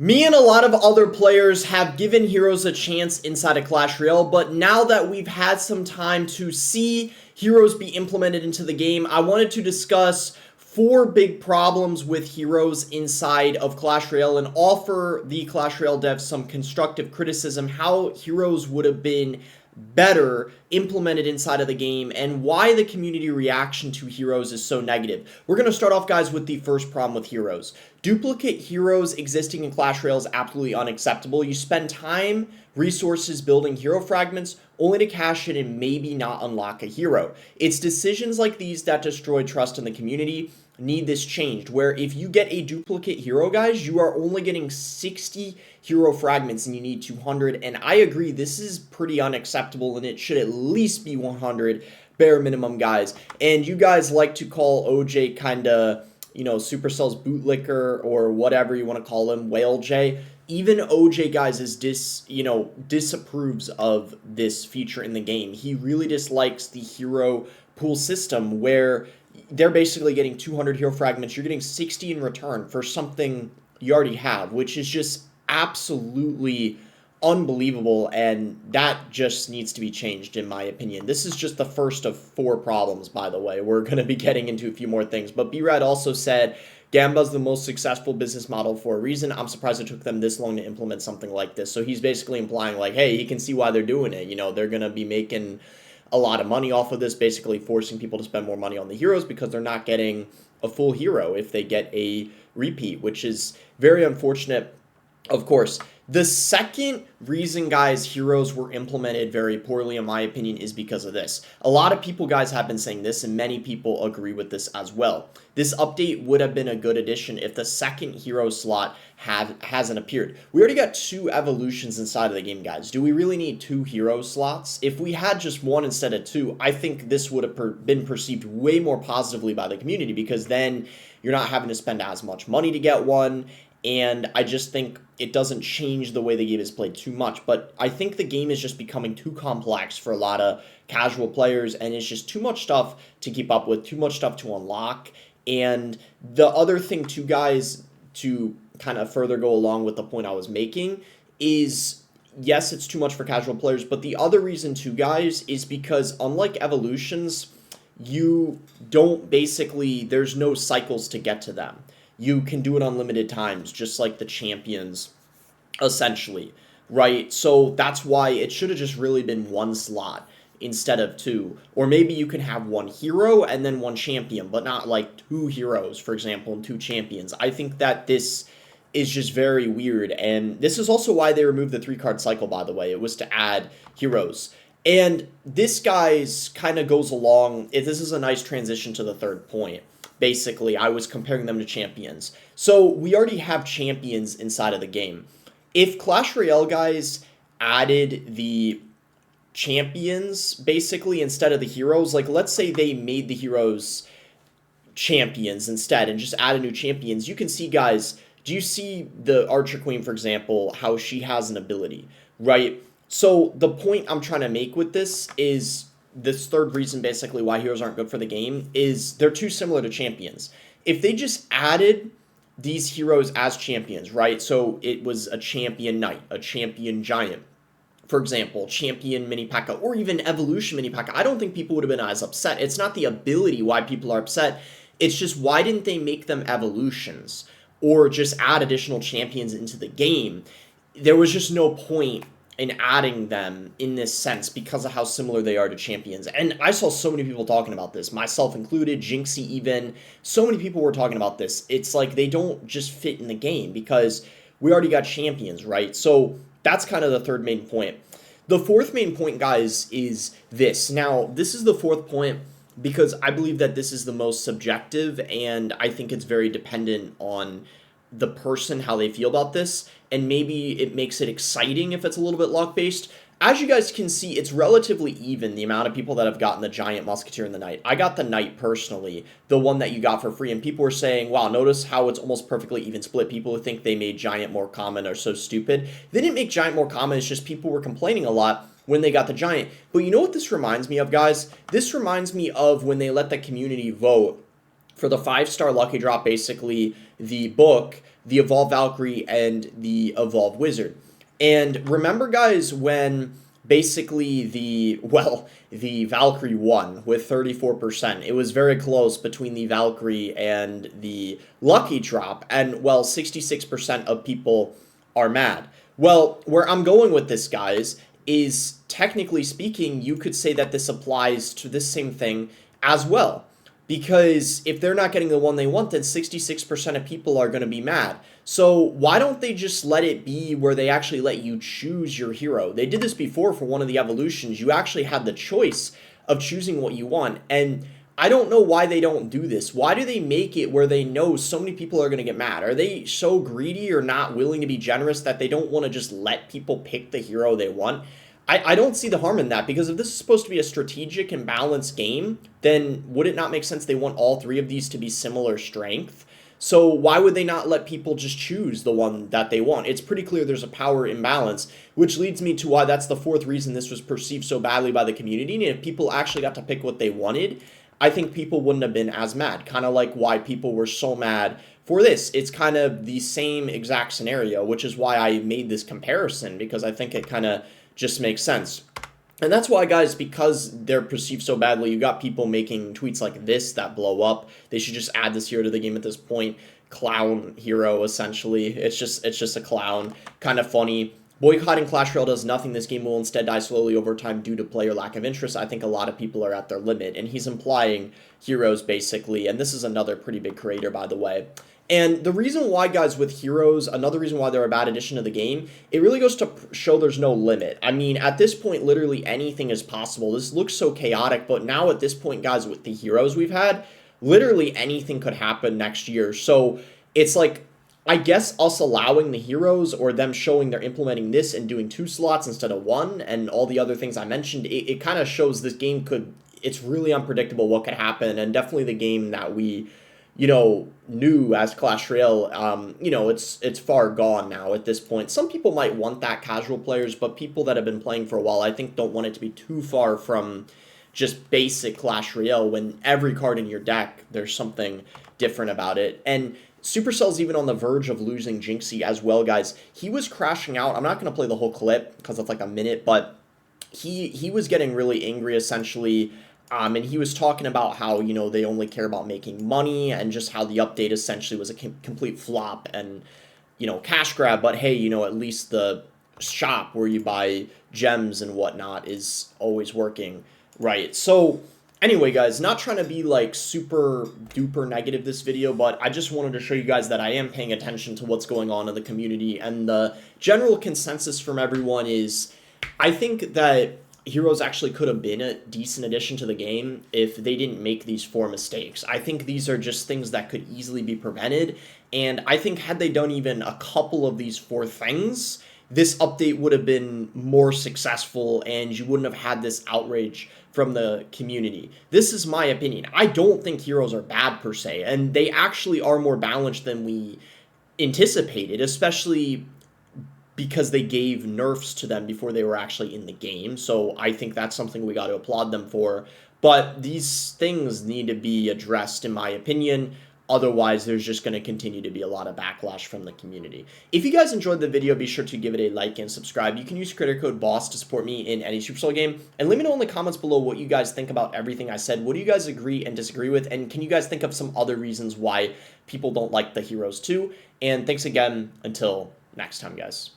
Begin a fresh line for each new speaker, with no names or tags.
Me and a lot of other players have given heroes a chance inside of Clash Royale, but now that we've had some time to see heroes be implemented into the game, I wanted to discuss 4 big problems with heroes inside of Clash Royale and offer the Clash Royale devs some constructive criticism, how heroes would have been better implemented inside of the game and why the community reaction to heroes is so negative. We're going to start off, guys, with the first problem with heroes. Duplicate heroes existing in Clash Royale is absolutely unacceptable. You spend time, resources building hero fragments only to cash in and maybe not unlock a hero. It's decisions like these that destroy trust in the community. Need this changed, where if you get a duplicate hero, guys, you are only getting 60 hero fragments and you need 200, and I agree this is pretty unacceptable and it should at least be 100 bare minimum, guys. And you guys like to call OJ kind of, Supercell's bootlicker or whatever you want to call him, Whale J. Even OJ, guys, is disapproves of this feature in the game. He really dislikes the hero pool system where they're basically getting 200 hero fragments. You're getting 60 in return for something you already have, which is just absolutely unbelievable, and that just needs to be changed, in my opinion. This is just the first of 4 problems, by the way. We're going to be getting into a few more things, but B-Rad also said, Gamba's the most successful business model for a reason. I'm surprised it took them this long to implement something like this. So he's basically implying, like, hey, he can see why they're doing it. They're going to be making a lot of money off of this, basically forcing people to spend more money on the heroes because they're not getting a full hero if they get a repeat, which is very unfortunate, of course. The second reason, guys, heroes were implemented very poorly, in my opinion, is because of this. A lot of people, guys, have been saying this, and many people agree with this as well. This update would have been a good addition if the second hero slot hasn't appeared. We already got 2 evolutions inside of the game, guys. Do we really need 2 hero slots? If we had just 1 instead of 2, I think this would have been perceived way more positively by the community, because then you're not having to spend as much money to get one. And I just think it doesn't change the way the game is played too much. But I think the game is just becoming too complex for a lot of casual players, and it's just too much stuff to keep up with, too much stuff to unlock. And the other thing, too, guys, to kind of further go along with the point I was making is, yes, it's too much for casual players, but the other reason, too, guys, is because unlike evolutions, you don't basically, there's no cycles to get to them. You can do it unlimited times, just like the champions, essentially, right? So that's why it should have just really been 1 slot instead of 2. Or maybe you can have 1 hero and then 1 champion, but not like 2 heroes, for example, and 2 champions. I think that this is just very weird, and this is also why they removed the 3-card cycle, by the way. It was to add heroes. And this, guys, kind of goes along, this is a nice transition to the third point. Basically, I was comparing them to champions. So we already have champions inside of the game. If Clash Royale, guys, added the champions, basically, instead of the heroes, like, let's say they made the heroes champions instead and just added new champions, you can see, guys, do you see the Archer Queen, for example, how she has an ability, right? So the point I'm trying to make with this is, this third reason basically why heroes aren't good for the game is they're too similar to champions. If they just added these heroes as champions, right? So it was a champion knight, a champion giant, for example, champion mini P.E.K.K.A, or even evolution mini P.E.K.K.A, I don't think people would have been as upset. It's not the ability why people are upset. It's just, why didn't they make them evolutions or just add additional champions into the game? There was just no point in adding them in this sense because of how similar they are to champions. And I saw so many people talking about this, myself included, Jinxie even. So many people were talking about this. It's like they don't just fit in the game because we already got champions, right? So that's kind of the third main point. The fourth main point, guys, is this. Now, this is the fourth point because I believe that this is the most subjective, and I think it's very dependent on the person, how they feel about this, and maybe it makes it exciting if it's a little bit luck-based. As you guys can see, it's relatively even, the amount of people that have gotten the Giant Musketeer and the Knight. I got the Knight personally, the one that you got for free, and people were saying, wow, notice how it's almost perfectly even split. People who think they made Giant more common are so stupid. They didn't make Giant more common, it's just people were complaining a lot when they got the Giant. But you know what this reminds me of, guys? This reminds me of when they let the community vote for the 5-star lucky drop, basically the book the Evolved Valkyrie and the Evolved Wizard. And remember, guys, when basically the Valkyrie won with 34%. It was very close between the Valkyrie and the Lucky Drop, and 66% of people are mad. Well, where I'm going with this, guys, is technically speaking, you could say that this applies to this same thing as well. Because if they're not getting the one they want, then 66% of people are going to be mad. So why don't they just let it be where they actually let you choose your hero? They did this before for one of the evolutions. You actually had the choice of choosing what you want. And I don't know why they don't do this. Why do they make it where they know so many people are going to get mad? Are they so greedy or not willing to be generous that they don't want to just let people pick the hero they want? I don't see the harm in that, because if this is supposed to be a strategic and balanced game, then would it not make sense they want all three of these to be similar strength? So why would they not let people just choose the one that they want? It's pretty clear there's a power imbalance, which leads me to why that's the fourth reason this was perceived so badly by the community. And if people actually got to pick what they wanted, I think people wouldn't have been as mad. Kind of like why people were so mad for this. It's kind of the same exact scenario, which is why I made this comparison, because I think it kind of just makes sense. And that's why, guys, because they're perceived so badly, you got people making tweets like this that blow up. They should just add this hero to the game at this point. Clown hero, essentially. It's just a clown. Kind of funny. Boycotting Clash Royale does nothing. This game will instead die slowly over time due to player lack of interest. I think a lot of people are at their limit. And he's implying heroes, basically. And this is another pretty big creator, by the way. And the reason why, guys, with heroes, another reason why they're a bad addition to the game, it really goes to show there's no limit. I mean, at this point, literally anything is possible. This looks so chaotic, but now at this point, guys, with the heroes we've had, literally anything could happen next year. So it's like, I guess us allowing the heroes, or them showing they're implementing this and doing 2 slots instead of 1 and all the other things I mentioned, it kind of shows this game it's really unpredictable what could happen, and definitely the game that we knew as Clash Royale, it's far gone now at this point. Some people might want that, casual players, but people that have been playing for a while, I think, don't want it to be too far from just basic Clash Royale, when every card in your deck, there's something different about it. And Supercell's even on the verge of losing Jinxie as well, guys. He was crashing out. I'm not going to play the whole clip because it's like a minute, but he was getting really angry, essentially. And he was talking about how, they only care about making money, and just how the update essentially was a complete flop and, cash grab. But hey, at least the shop where you buy gems and whatnot is always working, right? So anyway, guys, not trying to be like super duper negative this video, but I just wanted to show you guys that I am paying attention to what's going on in the community. And the general consensus from everyone is, I think that heroes actually could have been a decent addition to the game if they didn't make these 4 mistakes. I think these are just things that could easily be prevented, and I think had they done even a couple of these 4 things, this update would have been more successful, and you wouldn't have had this outrage from the community. This is my opinion. I don't think heroes are bad per se, and they actually are more balanced than we anticipated, especially because they gave nerfs to them before they were actually in the game. So I think that's something we got to applaud them for. But these things need to be addressed, in my opinion. Otherwise, there's just going to continue to be a lot of backlash from the community. If you guys enjoyed the video, be sure to give it a like and subscribe. You can use creator code BOSS to support me in any Supercell game. And let me know in the comments below what you guys think about everything I said. What do you guys agree and disagree with? And can you guys think of some other reasons why people don't like the heroes too? And thanks again. Until next time, guys.